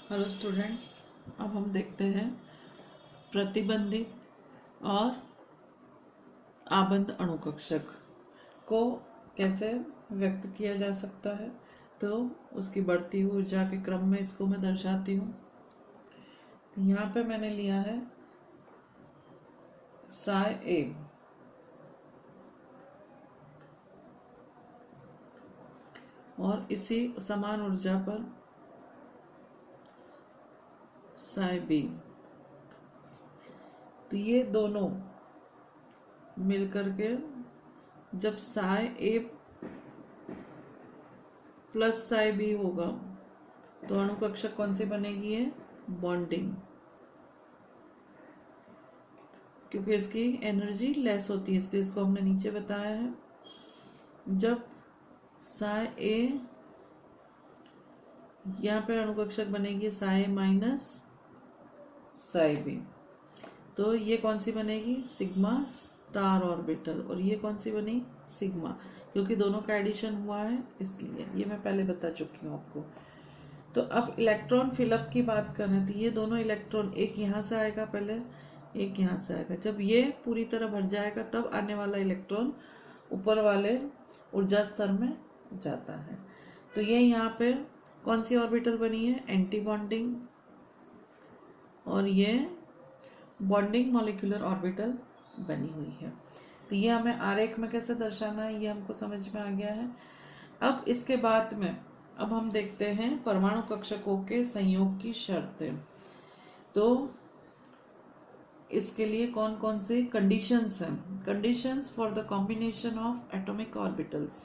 Hello students, अब हम देखते हैं प्रतिबंधित और आबंध अणुकक्षक को कैसे व्यक्त किया जा सकता है। तो उसकी बढ़ती हुई ऊर्जा के क्रम में इसको मैं दर्शाती हूँ। यहाँ पे मैंने लिया है साई ए और इसी समान ऊर्जा पर साई बी। तो ये दोनों मिलकर के जब साई ए प्लस साई बी होगा तो अणुकक्षक कौन सी बनेगी? है बॉन्डिंग, क्योंकि इसकी एनर्जी लेस होती है, इसलिए इसको हमने नीचे बताया है। जब साई ए, यहाँ पे अणुकक्षक बनेगी साई ए माइनस साई बी, तो ये कौन सी बनेगी? Sigma star orbital. और ये कौन सी बनी? सिग्मा, क्योंकि दोनों का एडिशन हुआ है इसलिए। ये मैं पहले बता चुकी हूँ आपको। तो अब इलेक्ट्रॉन फिलअप की बात करें तो ये दोनों इलेक्ट्रॉन, एक यहाँ से आएगा पहले, एक यहाँ से आएगा। जब ये पूरी तरह भर जाएगा तब आने वाला इलेक्ट्रॉन ऊपर वाले ऊर्जा स्तर में जाता है। तो ये यहाँ पे कौन सी ऑर्बिटल बनी है? Anti bonding. और ये बॉन्डिंग मॉलिक्यूलर ऑर्बिटल बनी हुई है। तो ये हमें आरेख में कैसे दर्शाना है ये हमको समझ में आ गया है। अब इसके बाद में अब हम देखते हैं परमाणु कक्षकों के संयोग की शर्तें। तो इसके लिए कौन कौन से कंडीशंस हैं? Conditions for the combination of atomic orbitals.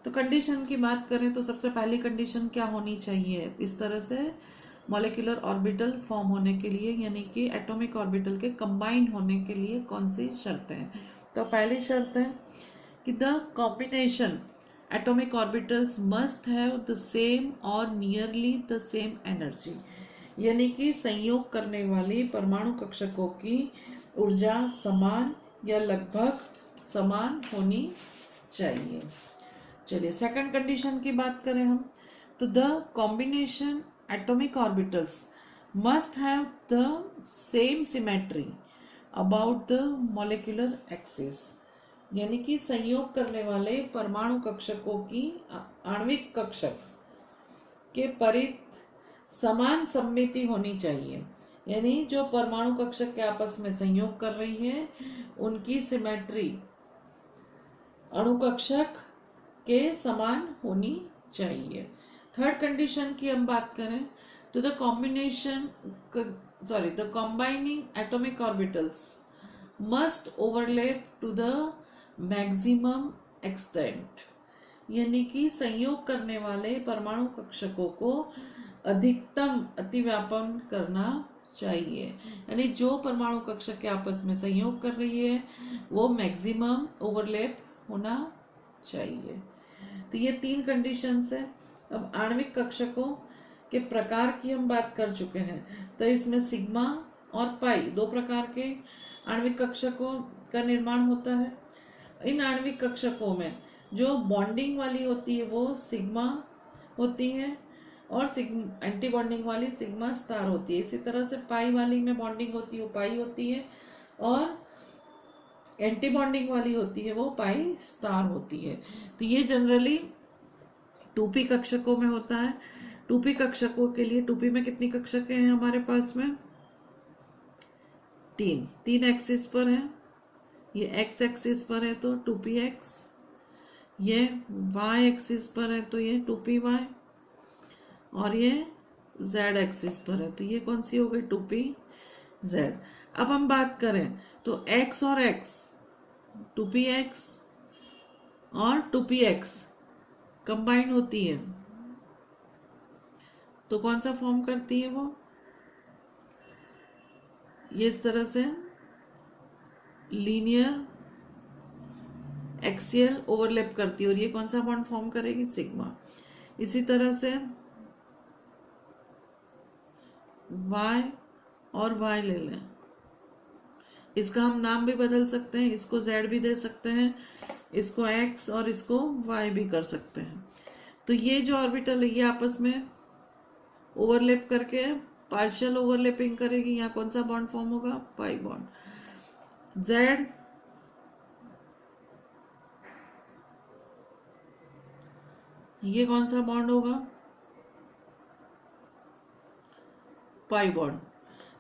तो कंडीशन की बात करें तो सबसे पहली कंडीशन क्या होनी चाहिए? इस तरह से मॉलिक्यूलर ऑर्बिटल फॉर्म होने के लिए, यानी कि एटॉमिक ऑर्बिटल के कंबाइन होने के लिए कौन सी शर्तें हैं? तो पहली शर्त है कि the combination atomic orbitals must have the same और नियरली द सेम एनर्जी, यानी कि संयोग करने वाली परमाणु कक्षकों की ऊर्जा समान या लगभग समान होनी चाहिए। चलिए सेकंड कंडीशन की बात करें हम, तो the combination atomic orbitals must have the same symmetry about the molecular axis, यानी कि संयोग करने वाले परमाणु कक्षकों की आणविक कक्षक के परित समान सममिति होनी चाहिए। यानी जो परमाणु कक्षक के आपस में संयोग कर रही है उनकी सिमेट्री अणुकक्षक के समान होनी चाहिए। थर्ड कंडीशन की हम बात करें तो the combining atomic orbitals must overlap to the maximum extent, यानी कि संयोग करने वाले परमाणु कक्षकों को अधिकतम अतिव्यापन करना चाहिए। यानी जो परमाणु कक्षक के आपस में संयोग कर रही है वो मैक्सिमम ओवरलैप होना चाहिए। तो ये तीन कंडीशंस है। अब आणविक कक्षकों के प्रकार की हम बात कर चुके हैं, तो इसमें सिग्मा और पाई दो प्रकार के आणविक कक्षकों का निर्माण होता है। इन आणविक कक्षकों में जो बॉन्डिंग वाली होती है वो सिग्मा होती है और एंटी बॉन्डिंग वाली सिग्मा स्टार होती है। इसी तरह से पाई वाली में बॉन्डिंग होती है वो पाई होती है और एंटी बॉन्डिंग वाली होती है वो पाई स्टार होती है। तो ये जनरली 2p कक्षकों में होता है। 2p कक्षकों के लिए 2p में कितनी कक्षक हैं हमारे पास में? तीन एक्सिस पर है। ये x एक्सिस पर है तो 2px, ये y एक्सिस पर है तो ये 2py, और ये z एक्सिस पर है तो ये कौन सी हो गई? 2pz। अब हम बात करें तो x और x, 2px और 2px कंबाइन होती है तो कौन सा फॉर्म करती है वो? ये इस तरह से लीनियर एक्सियल ओवरलैप करती है और ये कौन सा बॉन्ड फॉर्म करेगी? सिग्मा। इसी तरह से y और y ले लें, इसका हम नाम भी बदल सकते हैं, इसको z भी दे सकते हैं, इसको x और इसको y भी कर सकते हैं। तो ये जो ऑर्बिटल है ये आपस में ओवरलैप करके पार्शियल ओवरलैपिंग करेगी, यहाँ कौन सा बॉन्ड फॉर्म होगा, पाई बॉन्ड। जेड ये कौन सा बॉन्ड होगा, पाई बॉन्ड।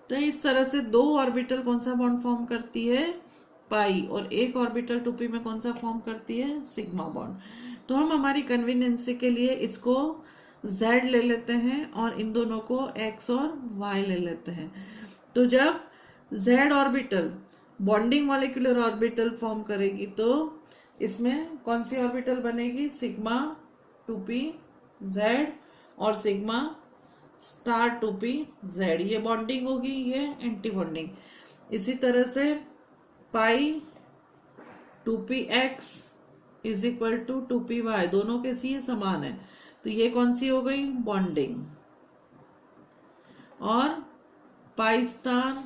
तो इस तरह से दो ऑर्बिटल कौन सा बॉन्ड फॉर्म करती है, पाई, और एक ऑर्बिटल 2p में कौन सा फॉर्म करती है, सिग्मा बॉन्ड। तो हम हमारी कन्वीनियंसी के लिए इसको z ले लेते हैं और इन दोनों को x और y ले लेते हैं। तो जब z orbital bonding molecular orbital form करेगी तो इसमें कौन सी ऑर्बिटल बनेगी, सिग्मा 2p z और सिग्मा स्टार 2p z। ये बॉन्डिंग होगी, ये एंटी बॉन्डिंग। इसी तरह से पाई 2px is equal to 2py, दोनों के सी समान है, तो ये कौन सी हो गई, बॉन्डिंग। और pi star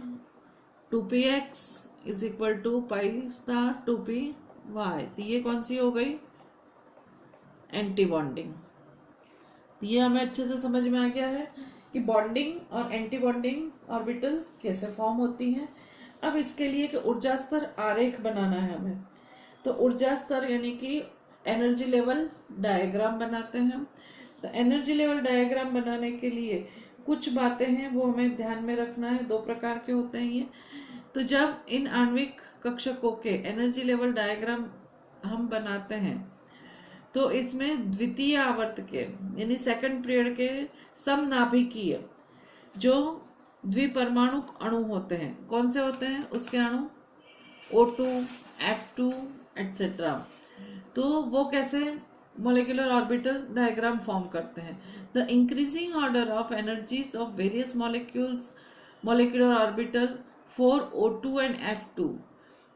2px is equal to pi star 2py, तो ये कौन सी हो गई, एंटी बॉन्डिंग। ये हमें अच्छे से समझ में आ गया है कि बॉन्डिंग और एंटी बॉन्डिंग ऑर्बिटल कैसे फॉर्म होती हैं। अब इसके लिए कि ऊर्जा स्तर आरेख बनाना है हमें, तो ऊर्जा स्तर यानी कि एनर्जी लेवल डायग्राम बनाते हैं। तो एनर्जी लेवल डायग्राम बनाने के लिए कुछ बातें हैं वो हमें ध्यान में रखना है। दो प्रकार के होते हैं ये। तो जब इन आणविक कक्षकों के एनर्जी लेवल डायग्राम हम बनाते हैं तो इसमें द्वितीय आवर्त के यानी सेकंड पीरियड के समनाभिकीय जो द्विपरमाणु अणु होते हैं, कौन से होते हैं उसके अणु, O2, F2 एटसेट्रा, तो वो कैसे मोलिकुलर ऑर्बिटल डायग्राम फॉर्म करते हैं। The increasing order of energies of various molecules molecular orbital for O2 and F2।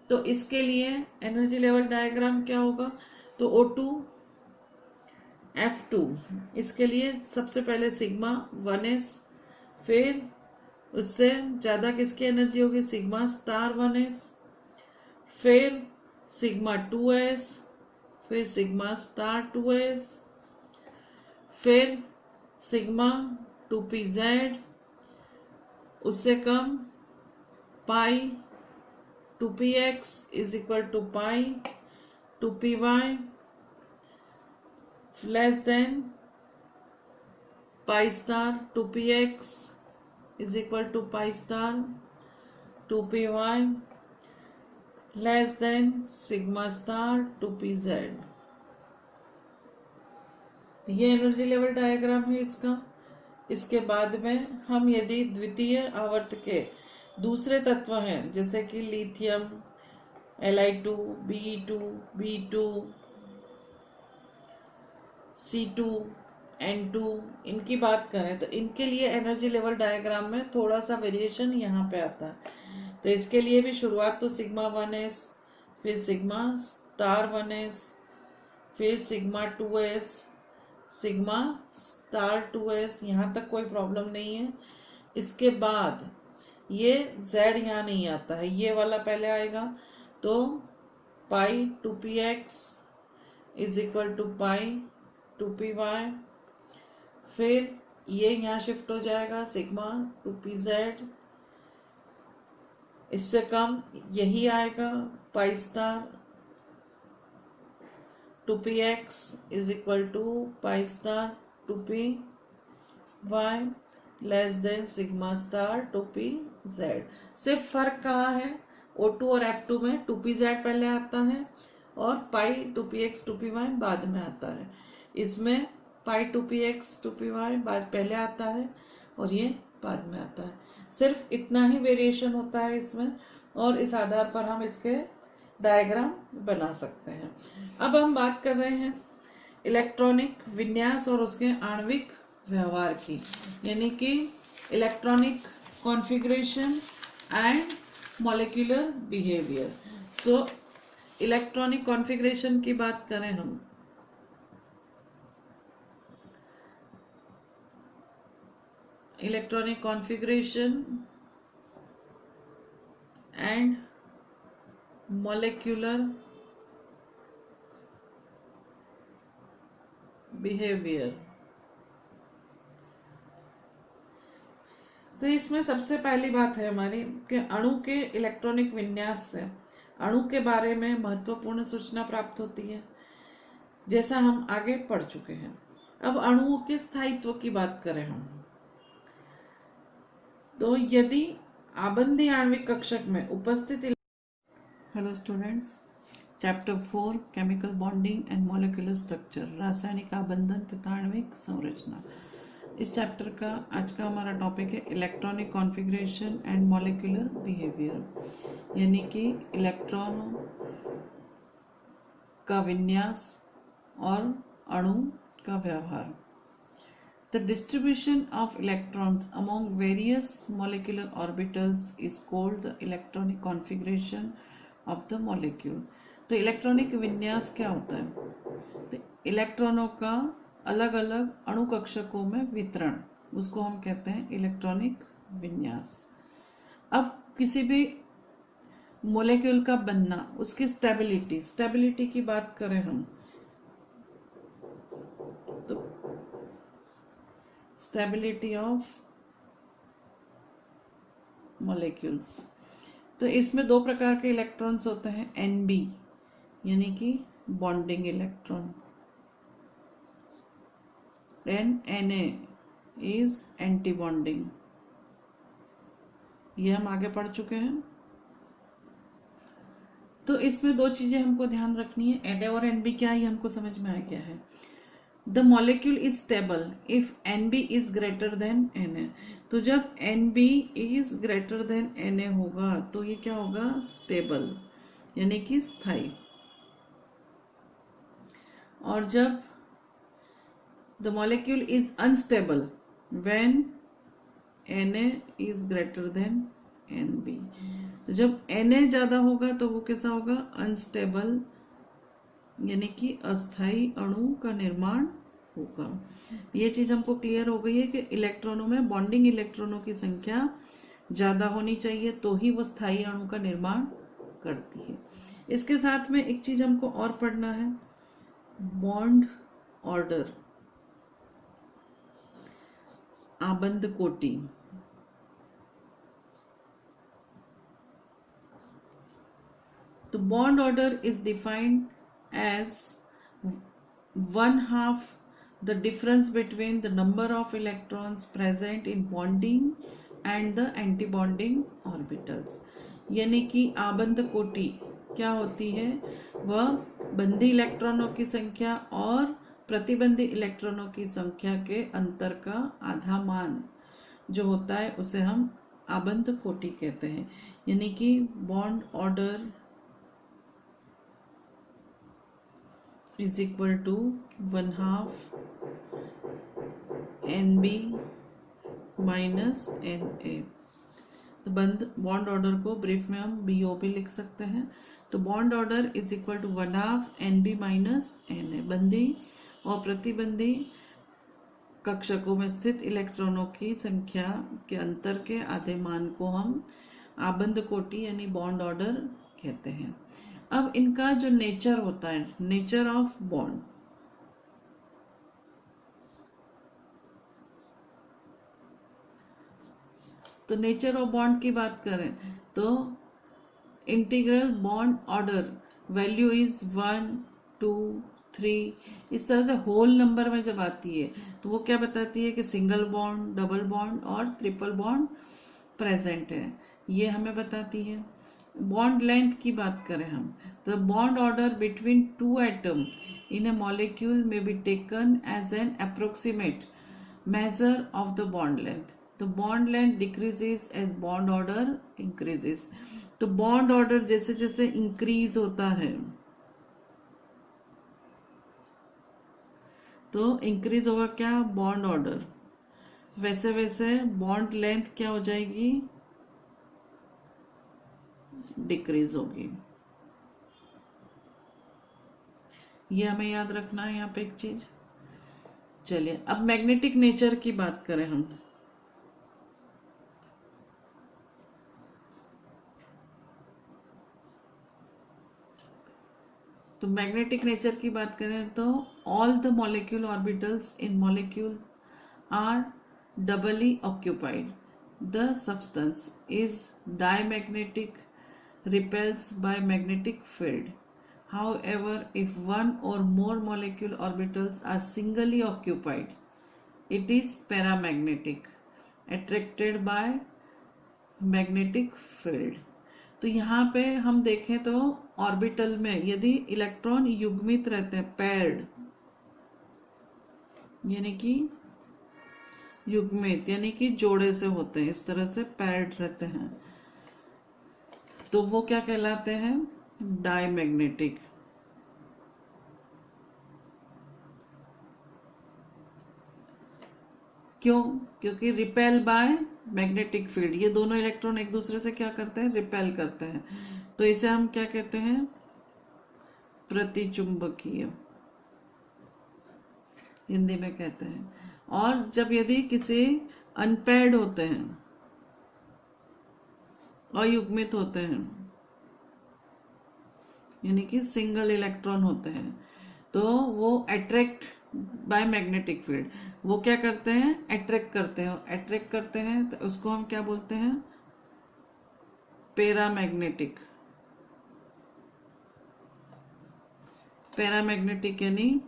तो इसके लिए एनर्जी लेवल डायग्राम क्या होगा, तो O2 F2 इसके लिए सबसे पहले सिग्मा 1s, फिर उससे ज्यादा किसकी एनर्जी होगी, सिग्मा स्टार 1s, फिर सिग्मा 2s, फिर सिग्मा स्टार 2s, फिर सिग्मा 2pz, उससे कम pi 2px is equal to pi 2py, less than pi star 2px is equal to pi star 2py, less than sigma star 2pz। ये energy level diagram है इसका। इसके बाद में हम यदि द्वितीय आवर्त के दूसरे तत्व हैं जैसे कि lithium Li2, Be2, B2, C2, N2 इनकी बात करें तो इनके लिए एनर्जी लेवल डायग्राम में थोड़ा सा वेरिएशन यहाँ पे आता है। तो इसके लिए भी शुरुआत तो सिग्मा 1s, फिर सिग्मा स्टार 1s, फिर sigma 2s, sigma star 2s, यहाँ तक कोई प्रॉब्लम नहीं है। इसके बाद ये z यहाँ नहीं आता है, ये वाला पहले आएगा, तो pi 2px is equal to pi 2py, फिर ये यहाँ शिफ्ट हो जाएगा सिग्मा 2pz, इससे कम यही आएगा pi star 2px is equal to pi star 2py, less than sigma star 2pz। सिर्फ फर्क कहाँ है, O2 और F2 में 2pz पहले आता है और पाई 2px 2py बाद में आता है। इसमें पाई 2px 2py बाद पहले आता है और ये बाद में आता है। सिर्फ इतना ही वेरिएशन होता है इसमें, और इस आधार पर हम इसके डायग्राम बना सकते हैं। अब हम बात कर रहे हैं इलेक्ट्रॉनिक विन्यास और उसके आणविक व्यवहार की, यानी कि electronic configuration and molecular behaviour. तो इलेक्ट्रॉनिक कॉन्फ़िगरेशन की बात करें हम, electronic configuration and molecular behaviour. तो इसमें सबसे पहली बात है हमारी कि अणु के इलेक्ट्रॉनिक विन्यास से अणु के बारे में महत्वपूर्ण सूचना प्राप्त होती है, जैसा हम आगे पढ़ चुके हैं। अब अणुओं के स्थायित्व की बात करें हम, तो यदि आबंधी आणविक कक्षक में उपस्थित hello students, chapter 4 chemical bonding and molecular structure, रासायनिक आबंधन तथा आणविक संरचना। इस चैप्टर का आज का हमारा टॉपिक है electronic configuration and molecular behaviour, यानी कि इलेक्ट्रॉनों का विन्यास और अणु का व्यवहार। The distribution of electrons among various molecular orbitals is called the electronic configuration of the molecule. तो इलेक्ट्रॉनिक विन्यास क्या होता है? तो इलेक्ट्रॉनों का अलग अलग अणु कक्षकों में वितरण, उसको हम कहते हैं इलेक्ट्रॉनिक विन्यास। अब किसी भी मोलेक्यूल का बनना, उसकी स्टेबिलिटी की बात करें हम, तो स्टेबिलिटी ऑफ मॉलिक्यूल्स, तो इसमें दो प्रकार के इलेक्ट्रॉन्स होते हैं, Nb यानी कि bonding electron, Na is anti bonding. ये हम आगे पढ़ चुके हैं। तो इसमें दो चीजें हमको ध्यान रखनी है, Na और Nb क्या है, हमको समझ में आ गया है। The molecule is stable if Nb is greater than Na। तो जब Nb is greater than Na होगा तो ये क्या होगा, स्टेबल यानी कि स्थायी। और जब the molecule is unstable when Na is greater than Nb। तो जब Na ज्यादा होगा तो वो कैसा होगा, अनस्टेबल यानी कि अस्थायी अणु का निर्माण होगा। ये चीज हमको क्लियर हो गई है कि इलेक्ट्रॉनों में बॉन्डिंग इलेक्ट्रॉनों की संख्या ज्यादा होनी चाहिए तो ही वो स्थायी अणु का निर्माण करती है। इसके साथ में एक चीज हमको और पढ़ना है, बॉन्ड ऑर्डर, आबंध कोटि। तो bond order is defined as 1/2 the difference between the number of electrons present in bonding and the anti-bonding orbitals। यानी कि आबंध कोटि क्या होती है, वह बंधी इलेक्ट्रॉनों की संख्या और प्रतिबंधी इलेक्ट्रॉनों की संख्या के अंतर का आधा मान जो होता है उसे हम आबंध कोटि कहते हैं। यानी कि bond order is equal to 1/2 Nb minus Na। तो बॉन्ड ऑर्डर को ब्रीफ में हम BOB लिख सकते हैं। तो bond order is equal to 1/2 Nb minus Na। बंधी और प्रतिबंधी कक्षकों में स्थित इलेक्ट्रॉनों की संख्या के अंतर के आधे मान को हम आबंध कोटि यानी बॉन्ड ऑर्डर कहते हैं। अब इनका जो नेचर होता है, नेचर ऑफ बॉन्ड, तो नेचर ऑफ बॉन्ड की बात करें तो integral bond order value is 1 2 3, इस तरह से होल नंबर में जब आती है तो वो क्या बताती है कि सिंगल बॉन्ड, डबल बॉन्ड और ट्रिपल बॉन्ड प्रेजेंट है, ये हमें बताती है। बॉन्ड लेंथ की बात करें हम तो bond order between two atom in a molecule में be taken as an approximate measure of the bond length. तो bond length decreases as bond order increases. तो बॉन्ड ऑर्डर जैसे जैसे इंक्रीज होता है तो इंक्रीज होगा क्या, बॉन्ड ऑर्डर, वैसे वैसे बॉन्ड लेंथ क्या हो जाएगी, डिक्रीज होगी। ये हमें याद रखना है यहाँ पे एक चीज। चलिए अब मैग्नेटिक नेचर की बात करें हम, तो मैग्नेटिक नेचर की बात करें तो all the molecule orbitals in molecule are doubly occupied. the substance is diamagnetic, repels by magnetic field. However, if one or more molecule orbitals are singly occupied, it is paramagnetic, attracted by magnetic field. तो यहाँ पे हम देखें तो orbital में यदि electron युग्मित रहते हैं, पैर्ड यानी कि युग्मित यानी कि जोड़े से होते हैं, इस तरह से पैर्ड रहते हैं, तो वो क्या कहलाते हैं? डायमैग्नेटिक। क्यों? क्योंकि रिपेल बाय मैग्नेटिक फील्ड, ये दोनों इलेक्ट्रॉन एक दूसरे से क्या करते हैं? रिपेल करते हैं, तो इसे हम क्या कहते हैं? प्रतिचुंबकीय हिंदी में कहते हैं। और जब यदि किसी अनपेयर्ड होते हैं, अयुग्मित होते हैं, यानी कि सिंगल इलेक्ट्रॉन होते हैं, तो वो अट्रैक्ट बाय मैग्नेटिक फील्ड, वो क्या करते हैं? अट्रैक्ट करते हैं। अट्रैक्ट करते हैं तो उसको हम क्या बोलते हैं? पैरामैग्नेटिक। पैरामैग्नेटिक यानी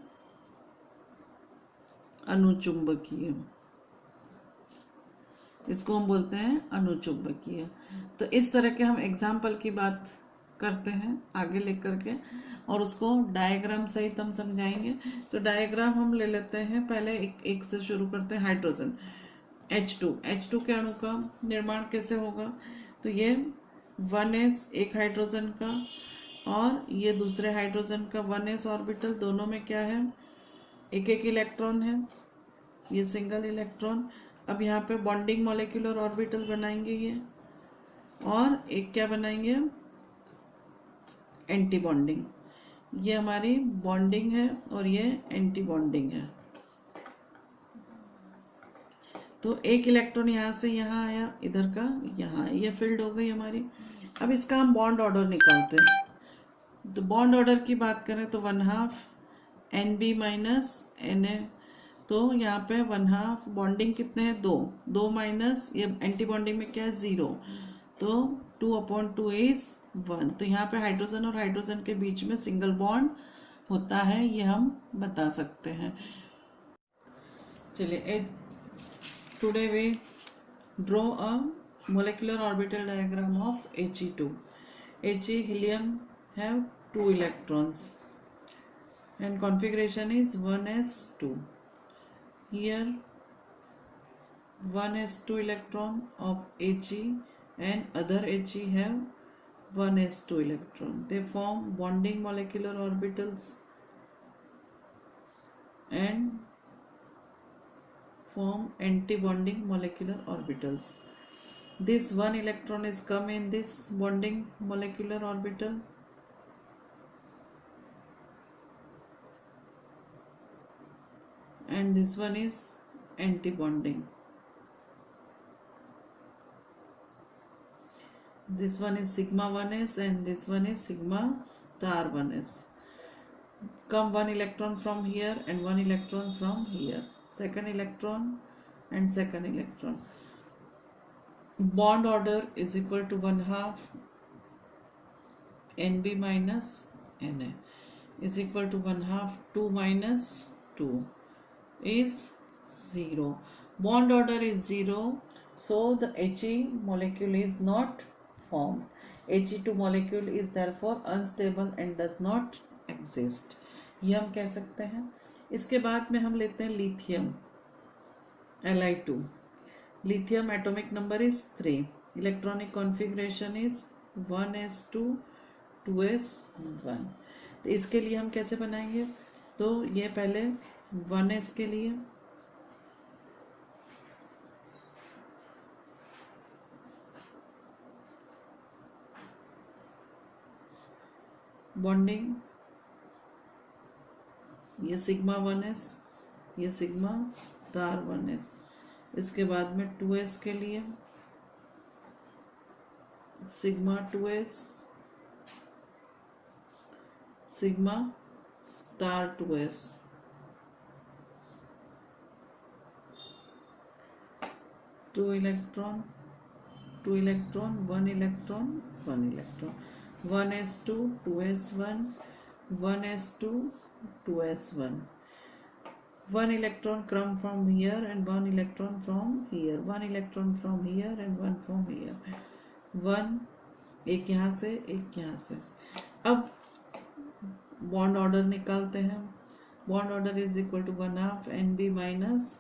अनुचुंबकीय, इसको हम बोलते हैं अनुचुंबकीय। तो इस तरह के हम एग्जाम्पल की बात करते हैं आगे लेकर के, और उसको डायग्राम सहित हम समझाएंगे। तो डायग्राम हम ले लेते हैं, पहले एक से शुरू करते हैं। हाइड्रोजन H2 के अणु का निर्माण कैसे होगा? तो ये 1s एक हाइड्रोजन का और ये दूसरे हाइड्रोजन का 1s ऑर्बिटल, दोनों में क्या है? एक एक इलेक्ट्रॉन है, ये सिंगल इलेक्ट्रॉन। अब यहाँ पे बॉन्डिंग मॉलिक्यूलर ऑर्बिटल बनाएंगे ये, और एक क्या बनाएंगे? Anti bonding. ये हमारी बॉन्डिंग है और ये एंटी बॉन्डिंग है। तो एक इलेक्ट्रॉन यहाँ से यहाँ आया, इधर का यहाँ, ये फील्ड हो गई हमारी। अब इसका हम बॉन्ड ऑर्डर निकालते हैं। तो बॉन्ड ऑर्डर की बात करें तो 1/2 NB - Na, तो यहाँ पे 1/2 बॉन्डिंग कितने हैं? 2 माइनस ये एंटी बॉन्डिंग में क्या है? 0, तो 2/2 इज 1। तो यहाँ पे हाइड्रोजन और हाइड्रोजन के बीच में सिंगल बॉन्ड होता है, ये हम बता सकते हैं। चलिए, today we draw a molecular orbital diagram of He2. He helium have 2 electrons and configuration is 1s2. Here 1s2 electron of He and other He have 1s2 electron. They form bonding molecular orbitals and form anti-bonding molecular orbitals. This one electron is come in this bonding molecular orbital, and this one is anti-bonding. This one is sigma 1s and this one is sigma star 1s. Come one electron from here and one electron from here. Second electron and second electron. Bond order is equal to 1/2 NB minus Na is equal to 1/2 2 minus 2 is 0. Bond order is 0, so the He molecule is not formed. He2 molecule is therefore unstable and does not exist. ये हम कह सकते हैं। इसके बाद में हम लेते हैं lithium Li2. Lithium atomic number is 3. Electronic configuration is 1s2 2s1. तो इसके लिए हम कैसे बनाएंगे? तो ये पहले 1s के लिए बॉन्डिंग, ये सिग्मा 1s, ये सिग्मा स्टार 1s। इसके बाद में 2s के लिए sigma 2s sigma star 2s। Two electron 2 electron, 1 electron, 1 electron, 1s2 2s1, 1s2 2s1, 1 electron come from here and 1 electron from here, 1 electron from here and 1 from here, 1 एक यहाँ से एक यहाँ से। अब बॉन्ड ऑर्डर निकालते हैं। Bond order is equal to 1/2 NB minus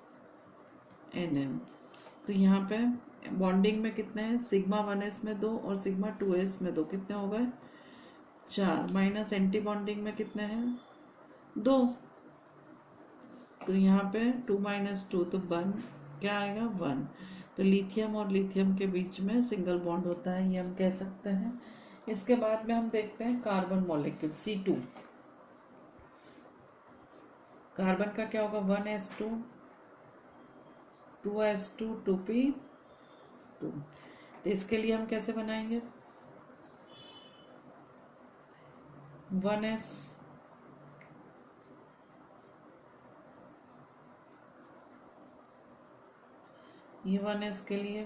NM। तो यहाँ पे बॉन्डिंग में कितने हैं, सिग्मा 1s में 2 और सिग्मा 2s में 2, कितने हो गए 4, माइनस एंटी बॉन्डिंग में कितने हैं 2। तो यहाँ पे 2 - 2 तो 1 क्या आएगा 1। तो लिथियम और लिथियम के बीच में सिंगल बॉन्ड होता है, ये हम कह सकते हैं। इसके बाद में हम देखते हैं कार्बन मॉलिक्यूल C2। कार्बन का क्या होगा 1s2 2s2 2p2। तो इसके लिए हम कैसे बनाएंगे 1s ये 1s के लिए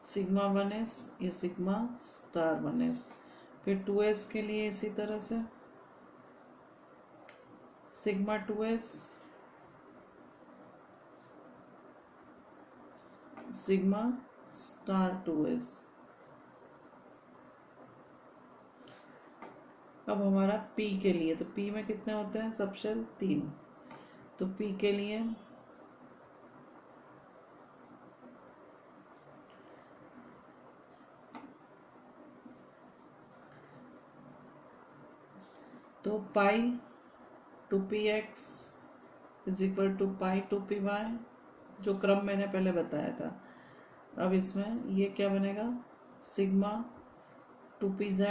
सिग्मा 1s, ये सिग्मा स्टार 1s, फिर 2s के लिए इसी तरह से sigma 2s sigma star 2s। अब हमारा P के लिए, तो P में कितने होते हैं सबशेल 3, तो P के लिए तो pi 2px is equal to pi 2py, जो क्रम मैंने पहले बताया था। अब इसमें ये क्या बनेगा सिग्मा 2pz,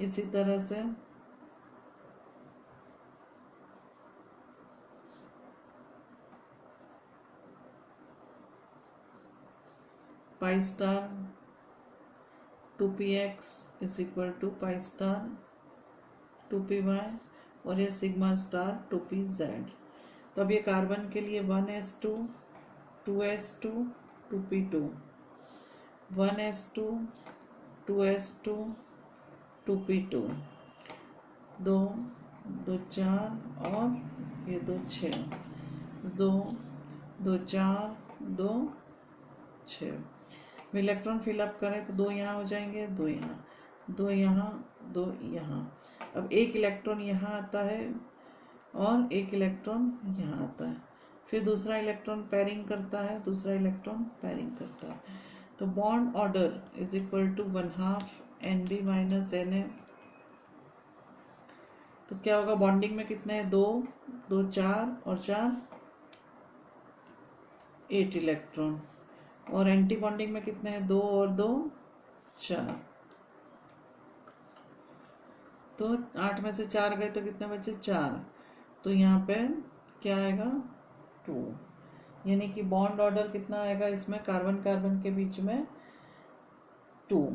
इसी तरह से pi star 2px is equal to pi star 2py और ये सिग्मा स्टार 2pz। तो अब ये कार्बन के लिए 1s2 2s2 2p2, 1s2 2s2 2p2, 2 2 4 और ये 2 6, 2 2 4 2 6। इलेक्ट्रॉन फिलअप करें तो 2 यहाँ हो जाएंगे, 2 यहाँ, 2 यहाँ, 2 यहाँ। अब एक इलेक्ट्रॉन यहाँ आता है और एक इलेक्ट्रॉन यहाँ आता है, फिर दूसरा इलेक्ट्रॉन पैरिंग करता है, दूसरा इलेक्ट्रॉन पैरिंग करता है। तो bond order is equal to 1/2 NB minus NA। तो क्या होगा बॉन्डिंग में कितने हैं 2 2 4 और 4 8 इलेक्ट्रॉन, और एंटी बॉन्डिंग में कितने हैं 2 और 2 4। तो 8 में से 4 गए तो कितने बचे 4। तो यहाँ पे क्या आएगा 2, यानी कि बॉन्ड ऑर्डर कितना आएगा इसमें कार्बन कार्बन के बीच में 2,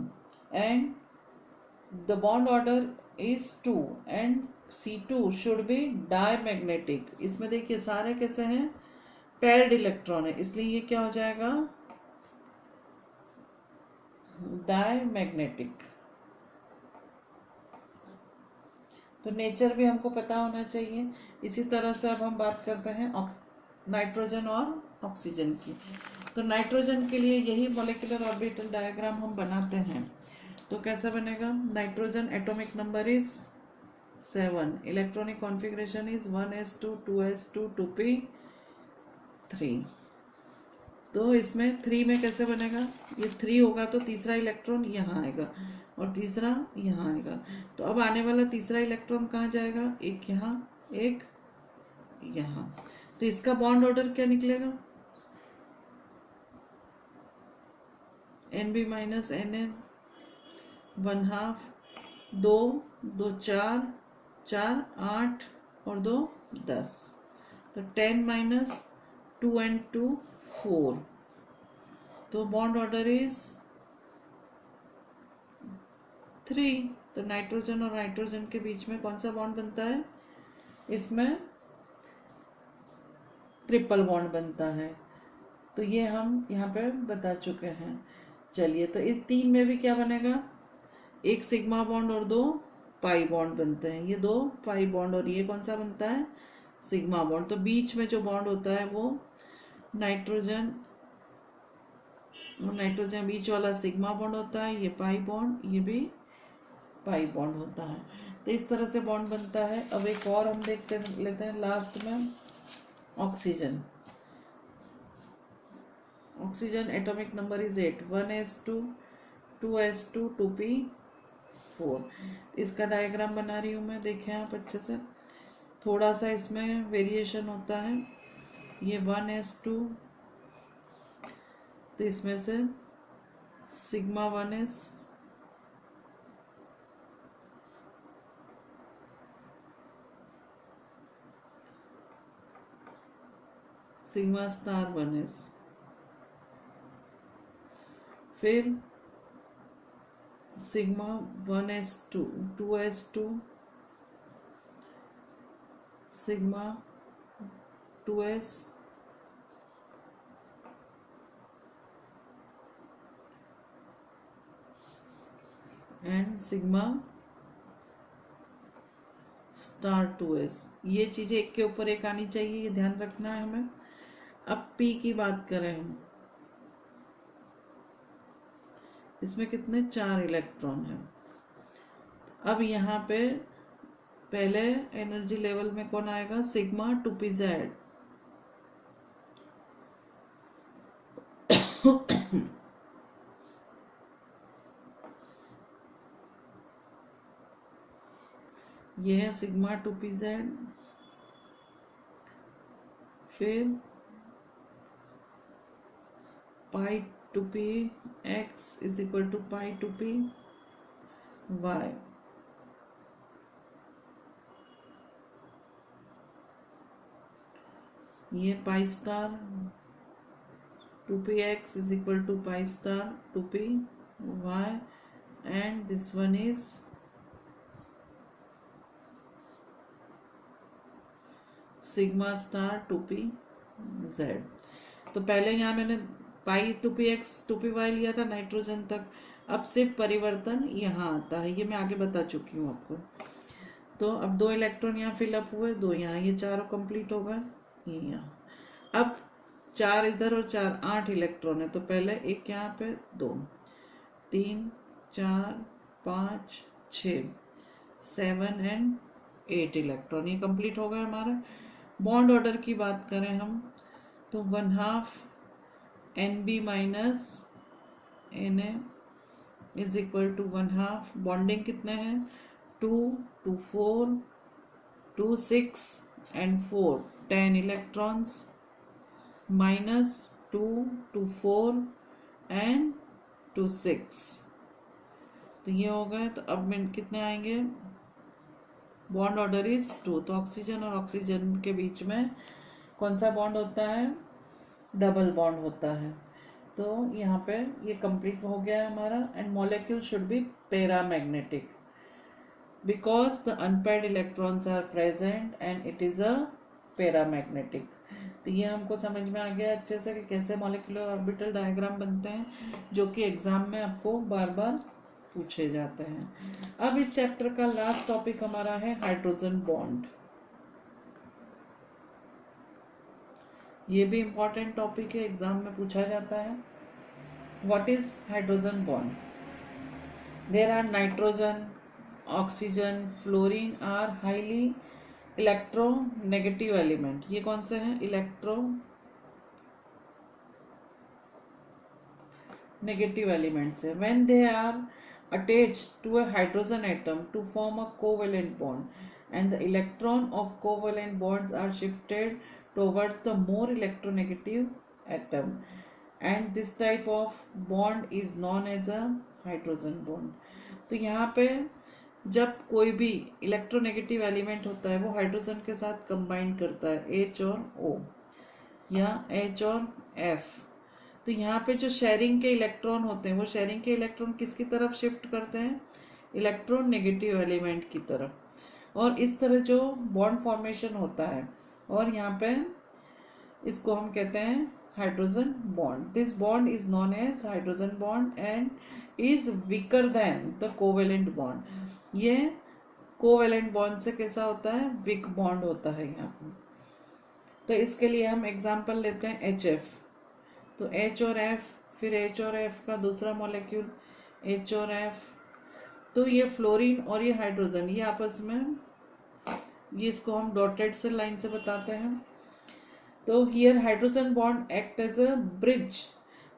and the bond order is 2 and C2 should be diamagnetic. इसमें देखिए सारे कैसे हैं पेयर्ड इलेक्ट्रॉन है, इसलिए ये क्या हो जाएगा डायमैग्नेटिक। तो नेचर भी हमको पता होना चाहिए। इसी तरह से अब हम बात करते हैं नाइट्रोजन और ऑक्सीजन की। तो नाइट्रोजन के लिए यही मॉलिक्यूलर ऑर्बिटल डायग्राम हम बनाते हैं। तो कैसा बनेगा nitrogen atomic number is 7, electronic configuration is 1s2 2s2 2p3। तो इसमें 3 में कैसे बनेगा, ये 3 होगा तो तीसरा इलेक्ट्रॉन यहाँ आएगा और तीसरा यहाँ आएगा। तो अब आने वाला तीसरा इलेक्ट्रॉन कहाँ जाएगा, एक यहाँ एक यहाँ। तो इसका बॉन्ड ऑर्डर क्या निकलेगा NB माइनस NM 1/2, 2 2 4 4 8 और 2 10। तो 10 - 2 and 2 4। तो बॉन्ड ऑर्डर इज 3। तो नाइट्रोजन और नाइट्रोजन के बीच में कौन सा बॉन्ड बनता है, इसमें ट्रिपल बॉन्ड बनता है। तो ये हम यहाँ पे बता चुके हैं। चलिए, तो इस 3 में भी क्या बनेगा, एक सिग्मा बॉन्ड और 2 पाई बॉन्ड बनते हैं। ये 2 पाई बॉन्ड और ये कौन सा बनता है, सिग्मा बॉन्ड। तो बीच में जो बॉन्ड होता है वो नाइट्रोजन नाइट्रोजन बीच वाला सिग्मा बॉन्ड होता है, ये पाई बॉन्ड, ये भी पाई बॉन्ड होता है। तो इस तरह से बॉन्ड बनता है। अब एक और हम देखते लेते हैं लास्ट में, oxygen. Oxygen atomic number is 8, 1s2 2s2 2p4। इसका डायग्राम बना रही हूँ मैं, देखें आप अच्छे से। थोड़ा सा इसमें वेरिएशन होता है। ये 1s2, तो इसमें से sigma 1s sigma star 1s, फिर sigma 1s2 2s2 sigma 2s and sigma star 2s। ये चीज़ें एक के ऊपर एक आनी चाहिए, ये ध्यान रखना है हमें। अब P की बात करें हम, इसमें कितने 4 इलेक्ट्रॉन हैं। अब यहाँ पे पहले एनर्जी लेवल में कौन आएगा, सिग्मा 2pz। ये है सिग्मा 2pz। फिर pi 2p x is equal to pi 2p y। ये pi star 2p x is equal to pi star 2p y and this one is sigma star 2pz। तो पहले यहाँ मैंने पाई 2px 2py लिया था nitrogen तक। अब सिर्फ परिवर्तन यहाँ आता है, ये मैं आगे बता चुकी हूँ आपको। तो अब 2 इलेक्ट्रॉन यहाँ फिलअप हुए, 2 यहाँ, ये चारों कंप्लीट हो गए, ये यहाँ। अब 4 इधर और 4, 8 इलेक्ट्रॉन है। तो पहले एक यहाँ पे, 2 3 4 5 6 7 एंड 8 इलेक्ट्रॉन, ये कंप्लीट हो गया हमारा। बॉन्ड ऑर्डर की बात करें हम, तो 1/2 NB minus Na is equal to 1/2। Bonding कितने हैं, 2 2 4 2 6 एंड 4 10 इलेक्ट्रॉन्स, माइनस 2 2 4 एंड 2 6। तो ये हो गए। तो अब कितने आएंगे, बॉन्ड ऑर्डर इज 2। तो ऑक्सीजन और ऑक्सीजन के बीच में कौन सा बॉन्ड होता है, डबल बॉन्ड होता है। तो यहाँ पे ये कंप्लीट हो गया है हमारा। And molecule should be paramagnetic because the unpaired electrons are present and it is a paramagnetic. तो ये हमको समझ में आ गया अच्छे से कि कैसे मॉलिक्यूलर ऑर्बिटल डायग्राम बनते हैं, जो कि एग्जाम में आपको बार बार पूछे जाते हैं। अब इस चैप्टर का लास्ट टॉपिक हमारा है हाइड्रोजन बॉन्ड। ये भी इंपॉर्टेंट टॉपिक है, एग्जाम में पूछा जाता है। What is hydrogen bond, there are nitrogen oxygen fluorine are highly electronegative element. ये कौन से हैं, इलेक्ट्रोनेगेटिव एलिमेंट्स है। When they are attached to a hydrogen atom to form a covalent bond and the electron of covalent bonds are shifted towards the more electronegative atom and this type of bond is known as a hydrogen bond। तो यहाँ पे जब कोई भी electronegative element होता है वो hydrogen के साथ कंबाइन करता है H और O या H और F। तो यहाँ पे जो शेयरिंग के इलेक्ट्रॉन होते हैं वो शेयरिंग के इलेक्ट्रॉन किसकी तरफ शिफ्ट करते हैं, इलेक्ट्रॉन नेगेटिव एलिमेंट की तरफ। और इस तरह जो बॉन्ड फॉर्मेशन होता है, और यहाँ पे इसको हम कहते हैं hydrogen bond. This bond is known as hydrogen bond and is weaker than the covalent bond. ये कोवेलेंट बॉन्ड से कैसा होता है, वीक बॉन्ड होता है यहाँ पे। तो इसके लिए हम एग्जांपल लेते हैं HF। तो H और F, फिर H और F का दूसरा मॉलिक्यूल H और F, तो ये फ्लोरीन और ये हाइड्रोजन, ये आपस में, ये इसको हम डॉटेड से लाइन से बताते हैं। तो here hydrogen bond act as a bridge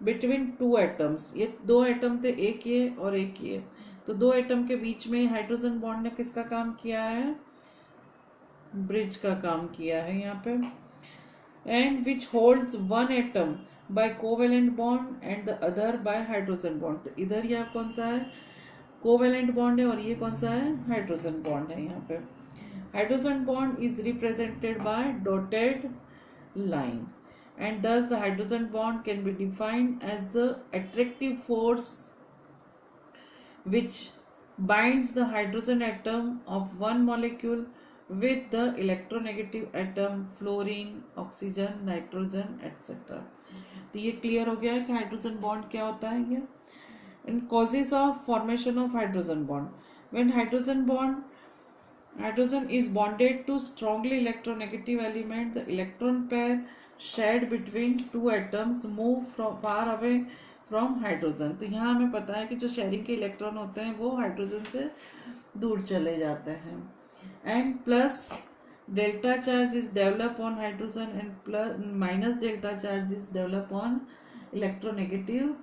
between two atoms. ये दो एटम थे, एक ये और एक ये, तो दो एटम के बीच में हाइड्रोजन बॉन्ड ने किसका काम किया है, ब्रिज का काम किया है यहाँ पे। And which holds one atom by covalent bond and the other by hydrogen bond. तो इधर यहाँ कौन सा है, कोवेलेंट बॉन्ड है, और ये कौन सा है, हाइड्रोजन बॉन्ड है यहाँ पे। Hydrogen bond is represented by dotted line, and thus the hydrogen bond can be defined as the attractive force which binds the hydrogen atom of one molecule with the electronegative atom fluorine, oxygen, nitrogen etc. तो ये clear हो गया है कि hydrogen bond क्या होता है ये। and causes of formation of hydrogen bond, when hydrogen is bonded to strongly electronegative element, the electron pair shared between two atoms move from far away from hydrogen। तो यहाँ हमें पता है कि जो शेयरिंग के इलेक्ट्रॉन होते हैं वो हाइड्रोजन से दूर चले जाते हैं। And plus delta charge is develop on hydrogen and plus minus delta charge is develop on electronegative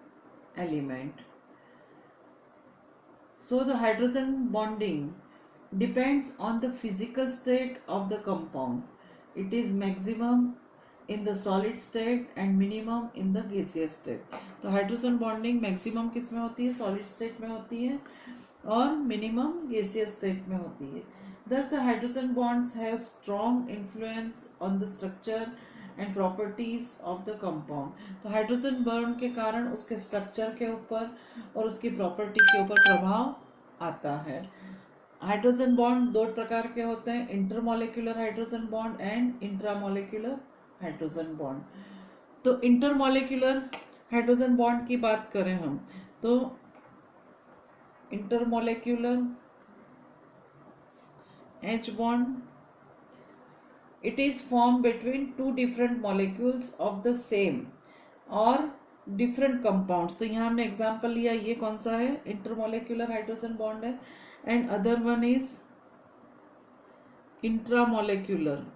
element. So the hydrogen bonding depends on the physical state of the compound. It is maximum in the solid state and minimum in the gaseous state. तो hydrogen bonding maximum किस में होती है, solid state में होती है, और minimum gaseous state में होती है। Thus the hydrogen bonds have strong influence on the structure and properties of the compound। तो हाइड्रोजन बॉन्ड के कारण उसके स्ट्रक्चर के ऊपर और उसकी प्रॉपर्टी के ऊपर प्रभाव आता है। हाइड्रोजन बॉन्ड दो प्रकार के होते हैं, intermolecular hydrogen bond and intramolecular hydrogen bond. तो इंटरमोलिकुलर हाइड्रोजन बॉन्ड की बात करें हम, तो intermolecular H bond, it is formed between two different molecules of the same or different compounds। तो यहाँ हमने एग्जांपल लिया, ये कौन सा है, इंटरमोलिकुलर हाइड्रोजन बॉन्ड है, and other one is intramolecular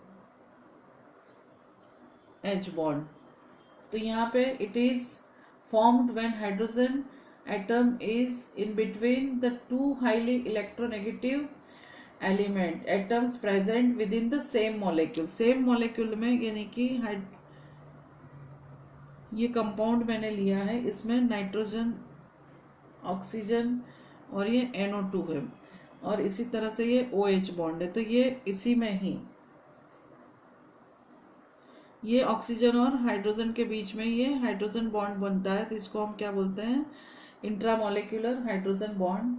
H bond। तो यहाँ पे it is formed when hydrogen atom is in between the two highly electronegative element atoms present with in the same molecule. Same molecule में, यानी कि ये compound मैंने लिया है, इसमें नाइट्रोजन, ऑक्सीजन और ये NO2 है, और इसी तरह से ये OH बॉन्ड है। तो ये इसी में ही ये ऑक्सीजन और हाइड्रोजन के बीच में ये हाइड्रोजन बॉन्ड बनता है, तो इसको हम क्या बोलते हैं, इंट्रामोलिकुलर हाइड्रोजन बॉन्ड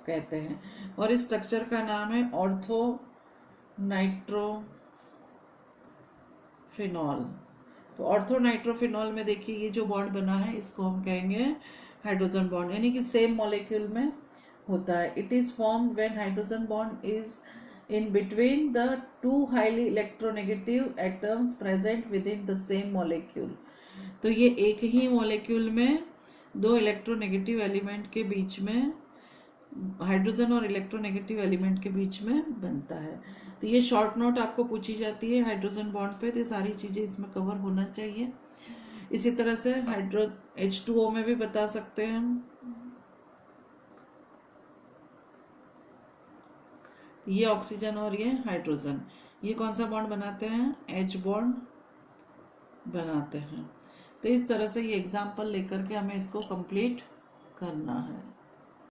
कहते हैं। और इस स्ट्रक्चर का नाम है ऑर्थो नाइट्रोफिनॉल। तो ऑर्थो नाइट्रोफिनॉल में देखिए ये जो बॉन्ड बना है इसको हम कहेंगे हाइड्रोजन बॉन्ड, यानी कि सेम मॉलिक्यूल में होता है। It is formed when hydrogen bond is in between the two highly electronegative atoms present within the same molecule। तो ये एक ही मॉलिक्यूल में दो इलेक्ट्रोनेगेटिव एलिमेंट के बीच में, हाइड्रोजन और इलेक्ट्रोनेगेटिव एलिमेंट के बीच में बनता है। तो ये शॉर्ट नोट आपको पूछी जाती है हाइड्रोजन बॉन्ड पे, तो ये सारी चीज़ें इसमें कवर होना चाहिए। इसी तरह से H2O में भी बता सकते हैं हम। ये ऑक्सीजन और ये हाइड्रोजन, ये कौन सा बॉन्ड बनाते हैं, H बॉन्ड बनाते हैं। तो इस तरह से ये एग्जाम्पल लेकर के हमें इसको कंप्लीट करना है।